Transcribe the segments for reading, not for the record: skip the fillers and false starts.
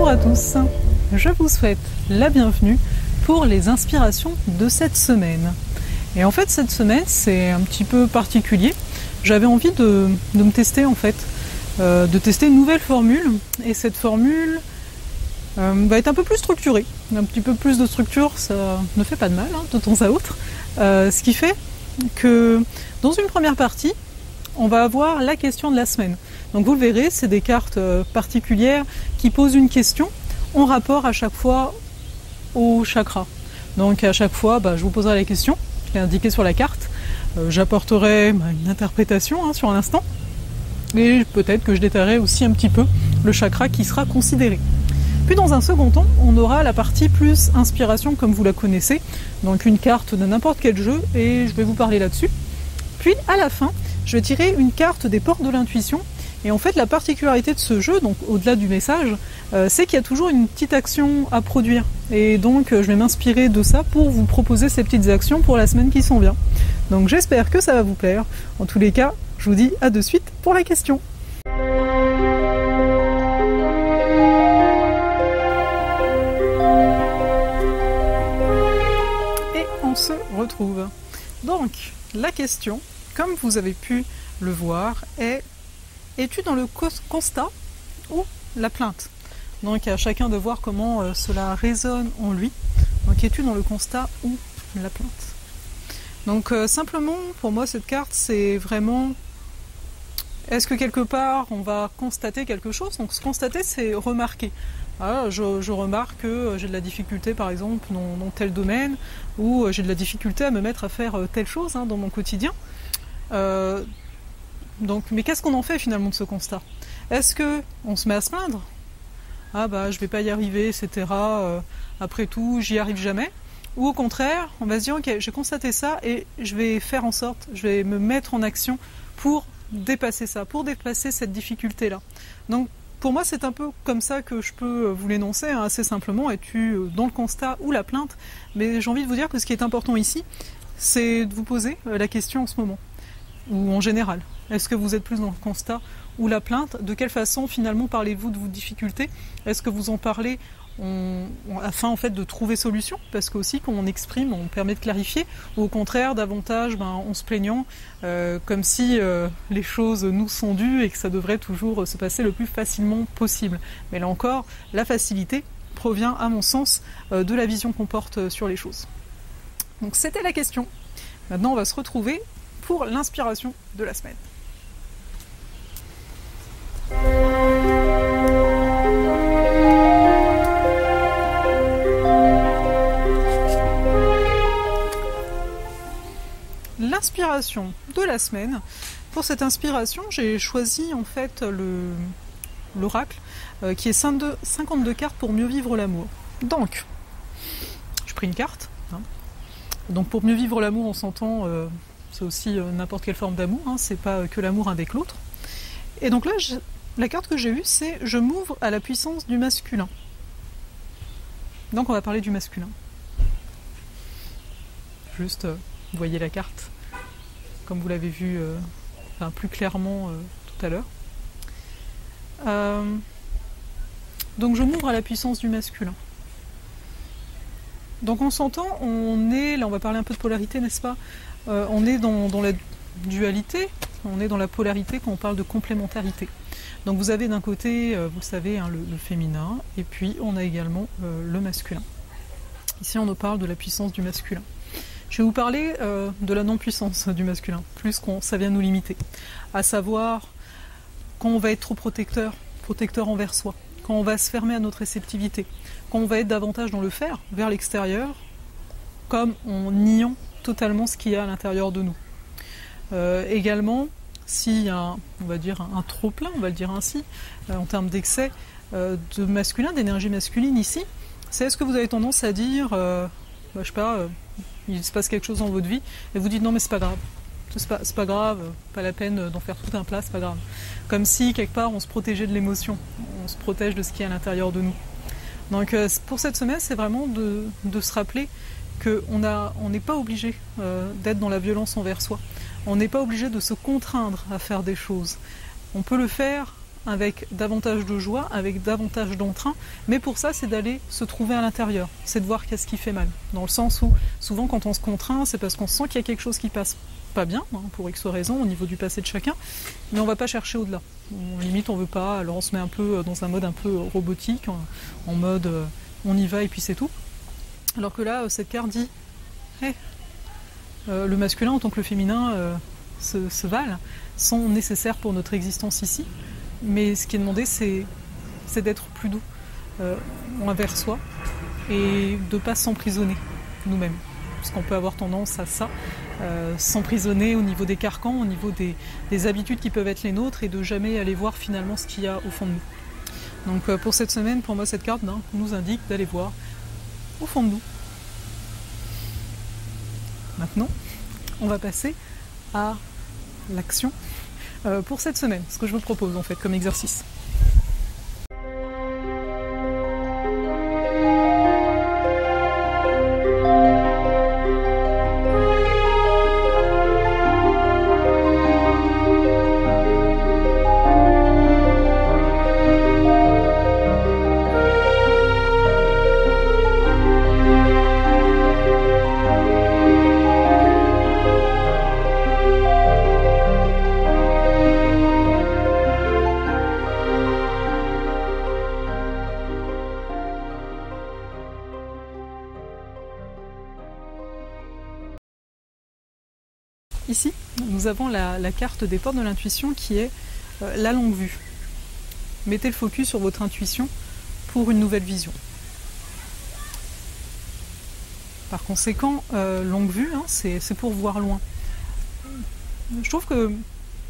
à tous, je vous souhaite la bienvenue pour les inspirations de cette semaine. Et en fait cette semaine c'est un petit peu particulier, j'avais envie de me tester en fait, de tester une nouvelle formule, et cette formule va être un peu plus structurée, un petit peu plus de structure, ça ne fait pas de mal de temps à autre, ce qui fait que dans une première partie, on va avoir la question de la semaine. Donc vous le verrez, c'est des cartes particulières qui posent une question en rapport à chaque fois au chakra. Donc à chaque fois, je vous poserai la question, je l'ai indiqué sur la carte, j'apporterai une interprétation sur l'instant, et peut-être que je détaillerai aussi un petit peu le chakra qui sera considéré. Puis dans un second temps, on aura la partie plus inspiration comme vous la connaissez, donc une carte de n'importe quel jeu, et je vais vous parler là-dessus. Puis à la fin, je vais tirer une carte des portes de l'intuition. Et en fait, la particularité de ce jeu, donc au-delà du message, c'est qu'il y a toujours une petite action à produire. Et donc, je vais m'inspirer de ça pour vous proposer ces petites actions pour la semaine qui s'en vient. Donc, j'espère que ça va vous plaire. En tous les cas, je vous dis à de suite pour la question. Et on se retrouve. Donc, la question, comme vous avez pu le voir, est: es-tu dans le constat ou la plainte? Donc à chacun de voir comment cela résonne en lui. Donc es-tu dans le constat ou la plainte? Donc simplement, pour moi, cette carte, c'est vraiment... Est-ce que quelque part, on va constater quelque chose? Donc se constater, c'est remarquer. Ah, je remarque que j'ai de la difficulté, par exemple, dans tel domaine, ou j'ai de la difficulté à me mettre à faire telle chose dans mon quotidien. Donc, mais qu'est-ce qu'on en fait finalement de ce constat? Est-ce qu'on se met à se plaindre? Ah je vais pas y arriver, etc. Après tout, j'y arrive jamais. Ou au contraire, on va se dire, ok, j'ai constaté ça et je vais faire en sorte, je vais me mettre en action pour dépasser ça, pour dépasser cette difficulté-là. Donc, pour moi, c'est un peu comme ça que je peux vous l'énoncer, assez simplement. Es-tu dans le constat ou la plainte? Mais j'ai envie de vous dire que ce qui est important ici, c'est de vous poser la question en ce moment, ou en général. Est-ce que vous êtes plus dans le constat ou la plainte? De quelle façon finalement parlez-vous de vos difficultés? Est-ce que vous en parlez afin en fait de trouver solution? Parce qu'aussi quand on exprime, on permet de clarifier, ou au contraire davantage en se plaignant, comme si les choses nous sont dues et que ça devrait toujours se passer le plus facilement possible. Mais là encore, la facilité provient à mon sens de la vision qu'on porte sur les choses. Donc c'était la question. Maintenant on va se retrouver pour l'inspiration de la semaine. L'inspiration de la semaine. Pour cette inspiration, j'ai choisi en fait l'oracle qui est 52 cartes pour mieux vivre l'amour. Donc, je pris une carte. Donc pour mieux vivre l'amour, on s'entend, c'est aussi n'importe quelle forme d'amour, c'est pas que l'amour avec l'autre. Et donc là, la carte que j'ai eue, c'est « Je m'ouvre à la puissance du masculin ». Donc on va parler du masculin. Juste, vous voyez la carte, comme vous l'avez vu plus clairement tout à l'heure. Donc je m'ouvre à la puissance du masculin. Donc on s'entend, on est, là on va parler un peu de polarité, n'est-ce pas? On est dans la dualité, on est dans la polarité quand on parle de complémentarité. Donc vous avez d'un côté, vous le savez, le féminin, et puis on a également le masculin. Ici on nous parle de la puissance du masculin. Je vais vous parler de la non-puissance du masculin, plus quand ça vient nous limiter. À savoir, quand on va être trop protecteur envers soi, quand on va se fermer à notre réceptivité, quand on va être davantage dans le faire, vers l'extérieur, comme en niant totalement ce qu'il y a à l'intérieur de nous. Également, s'il y a on va dire un trop-plein, on va le dire ainsi, en termes d'excès de masculin, d'énergie masculine ici, c'est est-ce que vous avez tendance à dire, je sais pas, il se passe quelque chose dans votre vie, et vous dites non mais c'est pas grave. C'est pas grave, pas la peine d'en faire tout un plat, c'est pas grave. Comme si quelque part on se protégeait de l'émotion, on se protège de ce qui est à l'intérieur de nous. Donc pour cette semaine, c'est vraiment de se rappeler qu'on n'est pas obligé d'être dans la violence envers soi. On n'est pas obligé de se contraindre à faire des choses. On peut le faire avec davantage de joie, avec davantage d'entrain, mais pour ça c'est d'aller se trouver à l'intérieur, c'est de voir qu'est-ce qui fait mal, dans le sens où souvent quand on se contraint c'est parce qu'on sent qu'il y a quelque chose qui passe pas bien, hein, pour X raisons au niveau du passé de chacun, mais on va pas chercher au-delà, limite on veut pas, alors on se met un peu dans un mode un peu robotique, en mode on y va et puis c'est tout, alors que là cette carte dit hey, le masculin en tant que le féminin se valent, sont nécessaires pour notre existence ici, mais ce qui est demandé c'est d'être plus doux envers soi et de ne pas s'emprisonner nous-mêmes, parce qu'on peut avoir tendance à ça, s'emprisonner au niveau des carcans, au niveau des habitudes qui peuvent être les nôtres et de jamais aller voir finalement ce qu'il y a au fond de nous. Donc pour cette semaine, pour moi cette carte nous indique d'aller voir au fond de nous. Maintenant, on va passer à l'action pour cette semaine, ce que je vous propose en fait comme exercice. Ici, nous avons la carte des portes de l'intuition qui est la longue vue. Mettez le focus sur votre intuition pour une nouvelle vision. Par conséquent, longue vue, c'est pour voir loin. Je trouve que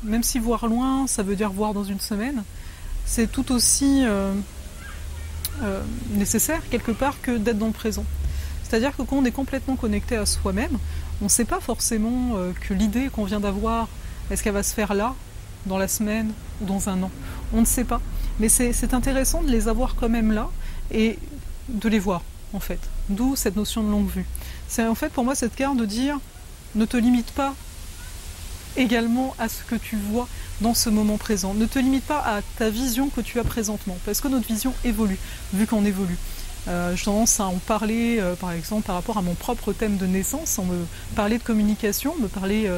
même si voir loin, ça veut dire voir dans une semaine, c'est tout aussi nécessaire quelque part que d'être dans le présent. C'est-à-dire que quand on est complètement connecté à soi-même, on ne sait pas forcément que l'idée qu'on vient d'avoir, est-ce qu'elle va se faire là, dans la semaine ou dans un an. On ne sait pas. Mais c'est intéressant de les avoir quand même là et de les voir, en fait. D'où cette notion de longue vue. C'est en fait pour moi cette carte de dire, ne te limite pas également à ce que tu vois dans ce moment présent. Ne te limite pas à ta vision que tu as présentement, parce que notre vision évolue, vu qu'on évolue. J'ai tendance à en parler, par exemple, par rapport à mon propre thème de naissance, on me parlait de communication, on me parlait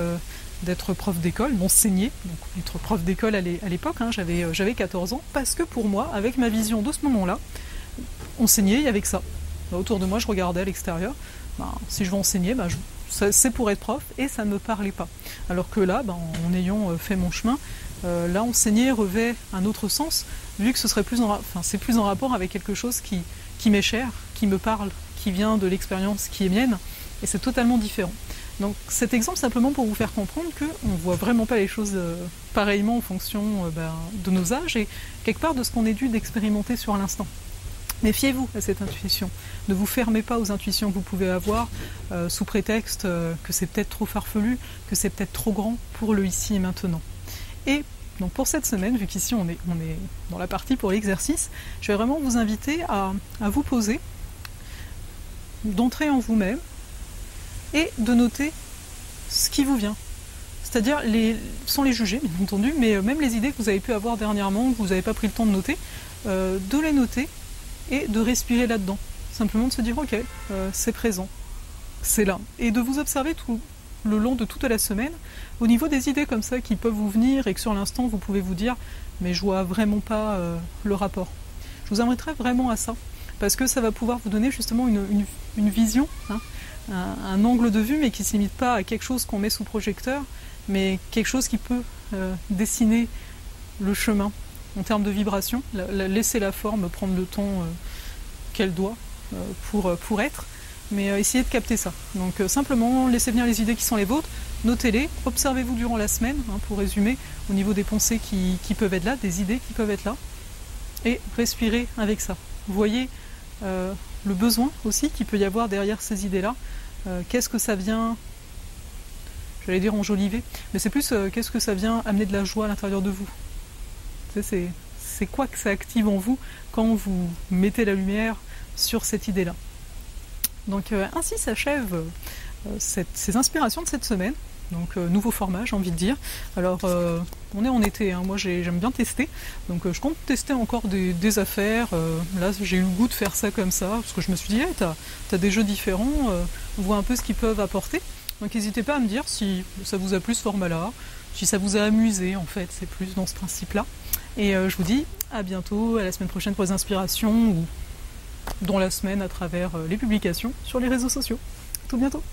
d'être prof d'école, m'enseigner, donc être prof d'école à l'époque, j'avais 14 ans, parce que pour moi, avec ma vision de ce moment-là, enseigner, il y avait que ça. Autour de moi, je regardais à l'extérieur, si je veux enseigner, c'est pour être prof, et ça ne me parlait pas. Alors que là, en ayant fait mon chemin, là, enseigner revêt un autre sens, vu que ce serait c'est plus en rapport avec quelque chose qui m'est cher, qui me parle, qui vient de l'expérience qui est mienne, et c'est totalement différent. Donc cet exemple simplement pour vous faire comprendre qu'on ne voit vraiment pas les choses pareillement en fonction de nos âges et quelque part de ce qu'on est dû d'expérimenter sur l'instant. Méfiez-vous à cette intuition. Ne vous fermez pas aux intuitions que vous pouvez avoir sous prétexte que c'est peut-être trop farfelu, que c'est peut-être trop grand pour le ici et maintenant. Et donc pour cette semaine, vu qu'ici on est dans la partie pour l'exercice, je vais vraiment vous inviter à vous poser, d'entrer en vous-même et de noter ce qui vous vient. C'est-à-dire, sans les juger, bien entendu, mais même les idées que vous avez pu avoir dernièrement, que vous n'avez pas pris le temps de noter, de les noter et de respirer là-dedans. Simplement de se dire, ok, c'est présent, c'est là. Et de vous observer tout le long de toute la semaine, au niveau des idées comme ça qui peuvent vous venir et que sur l'instant vous pouvez vous dire mais je vois vraiment pas le rapport. Je vous inviterai vraiment à ça, parce que ça va pouvoir vous donner justement une vision, un angle de vue, mais qui ne se limite pas à quelque chose qu'on met sous projecteur, mais quelque chose qui peut dessiner le chemin en termes de vibration, laisser la forme prendre le temps qu'elle doit pour être. Mais essayez de capter ça. Donc simplement, laissez venir les idées qui sont les vôtres, notez-les, observez-vous durant la semaine, pour résumer, au niveau des pensées qui peuvent être là, des idées qui peuvent être là, et respirez avec ça. Vous voyez le besoin aussi qu'il peut y avoir derrière ces idées-là. Qu'est-ce que ça vient, j'allais dire enjoliver, mais c'est plus qu'est-ce que ça vient amener de la joie à l'intérieur de vous. C'est quoi que ça active en vous quand vous mettez la lumière sur cette idée-là. Donc ainsi s'achèvent ces inspirations de cette semaine. Donc nouveau format, j'ai envie de dire. Alors on est en été, hein. Moi j'aime bien tester, donc je compte tester encore des affaires. Là j'ai eu le goût de faire ça comme ça, parce que je me suis dit, hey, t'as des jeux différents, on voit un peu ce qu'ils peuvent apporter. Donc n'hésitez pas à me dire si ça vous a plu ce format-là, si ça vous a amusé en fait, c'est plus dans ce principe-là. Et je vous dis à bientôt, à la semaine prochaine pour les inspirations, ou dans la semaine à travers les publications sur les réseaux sociaux. À tout bientôt.